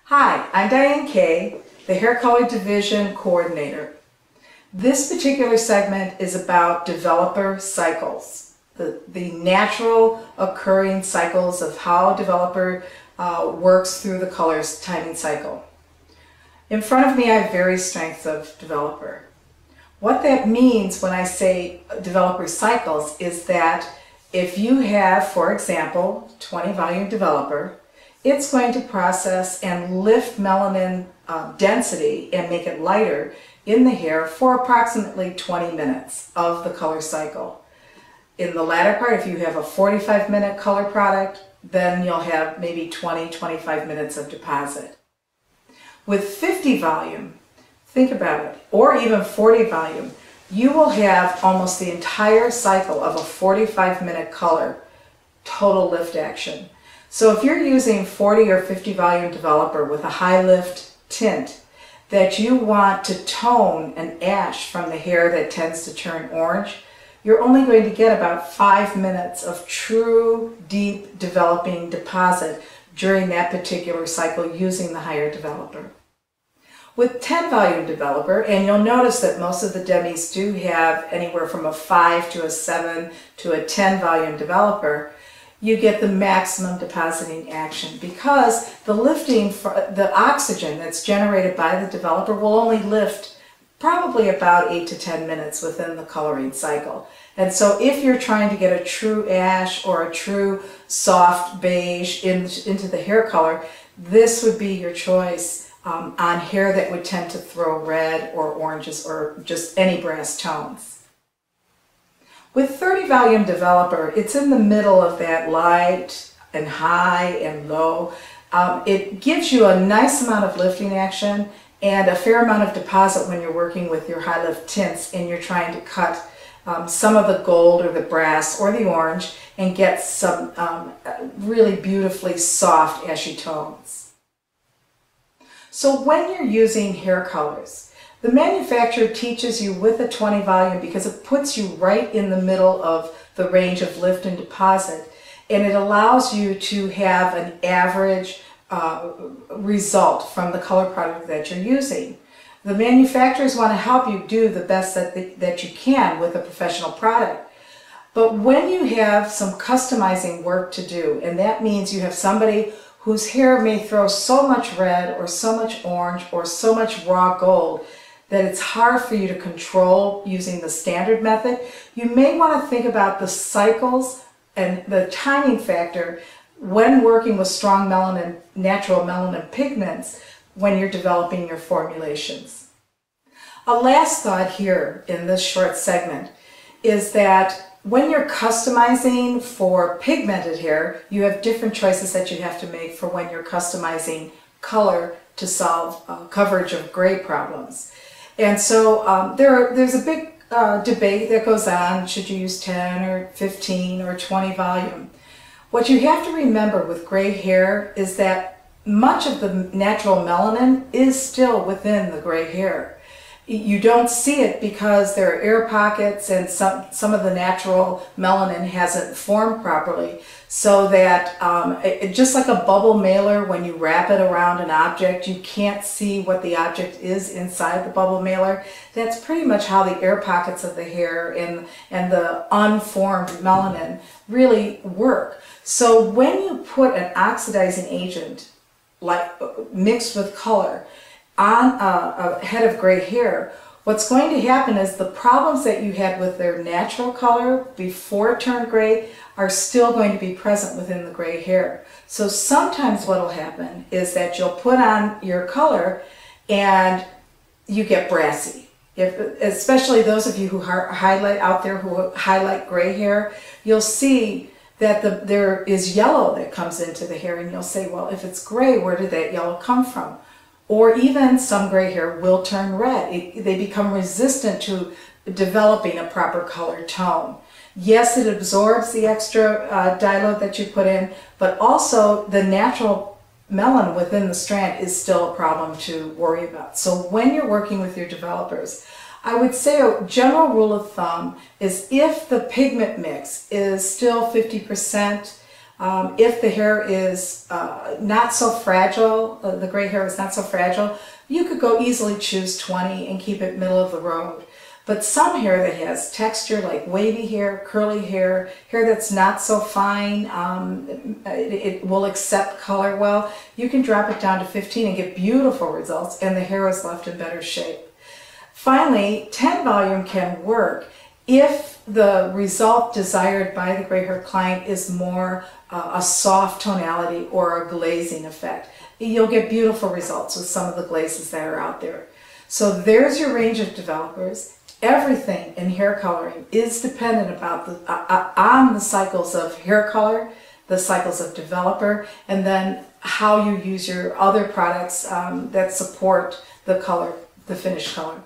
Hi, I'm Diane K, the Hair Color Division Coordinator. This particular segment is about developer cycles, the natural occurring cycles of how a developer works through the colors timing cycle. In front of me I have various strengths of developer. What that means when I say developer cycles is that if you have, for example, 20 volume developer, it's going to process and lift melanin density and make it lighter in the hair for approximately 20 minutes of the color cycle. In the latter part, if you have a 45-minute color product, then you'll have maybe 20-25 minutes of deposit. With 50 volume, think about it, or even 40 volume, you will have almost the entire cycle of a 45-minute color total lift action. So if you're using 40 or 50 volume developer with a high lift tint that you want to tone an ash from the hair that tends to turn orange, you're only going to get about 5 minutes of true deep developing deposit during that particular cycle using the higher developer. With 10 volume developer, and you'll notice that most of the demis do have anywhere from a 5 to a 7 to a 10 volume developer, you get the maximum depositing action because the lifting, the oxygen that's generated by the developer will only lift probably about 8 to 10 minutes within the coloring cycle. And so if you're trying to get a true ash or a true soft beige into the hair color, this would be your choice on hair that would tend to throw red or oranges or just any brass tones. With 30 volume developer, it's in the middle of that light and high and low. It gives you a nice amount of lifting action and a fair amount of deposit when you're working with your high lift tints and you're trying to cut some of the gold or the brass or the orange and get some really beautifully soft ashy tones. So when you're using hair colors, the manufacturer teaches you with a 20 volume because it puts you right in the middle of the range of lift and deposit, and it allows you to have an average result from the color product that you're using. The manufacturers want to help you do the best that you can with a professional product. But when you have some customizing work to do, and that means you have somebody whose hair may throw so much red or so much orange or so much raw gold that it's hard for you to control using the standard method, you may want to think about the cycles and the timing factor when working with strong melanin, natural melanin pigments when you're developing your formulations. A last thought here in this short segment is that when you're customizing for pigmented hair, you have different choices that you have to make for when you're customizing color to solve coverage of gray problems. And so there's a big debate that goes on, should you use 10 or 15 or 20 volume. What you have to remember with gray hair is that much of the natural melanin is still within the gray hair. You don't see it because there are air pockets and some of the natural melanin hasn't formed properly, so that just like a bubble mailer, when you wrap it around an object, you can't see what the object is inside the bubble mailer. That's pretty much how the air pockets of the hair and the unformed melanin really work. So when you put an oxidizing agent like mixed with color on a head of gray hair, what's going to happen is the problems that you had with their natural color before it turned gray are still going to be present within the gray hair. So sometimes what will happen is that you'll put on your color and you get brassy. Especially those of you who highlight out there who highlight gray hair, you'll see that there is yellow that comes into the hair, and you'll say, well, if it's gray, where did that yellow come from? Or even some gray hair will turn red. They become resistant to developing a proper color tone. Yes, it absorbs the extra dye load that you put in, but also the natural melanin within the strand is still a problem to worry about. So when you're working with your developers, I would say a general rule of thumb is if the pigment mix is still 50% If the hair is not so fragile, the gray hair is not so fragile, you could go easily choose 20 and keep it middle of the road. But some hair that has texture, like wavy hair, curly hair, hair that's not so fine, it will accept color well, you can drop it down to 15 and get beautiful results, and the hair is left in better shape. Finally, 10 volume can work if the result desired by the gray hair client is more a soft tonality or a glazing effect. You'll get beautiful results with some of the glazes that are out there. So there's your range of developers. Everything in hair coloring is dependent on the cycles of hair color, the cycles of developer, and then how you use your other products that support the color, the finished color.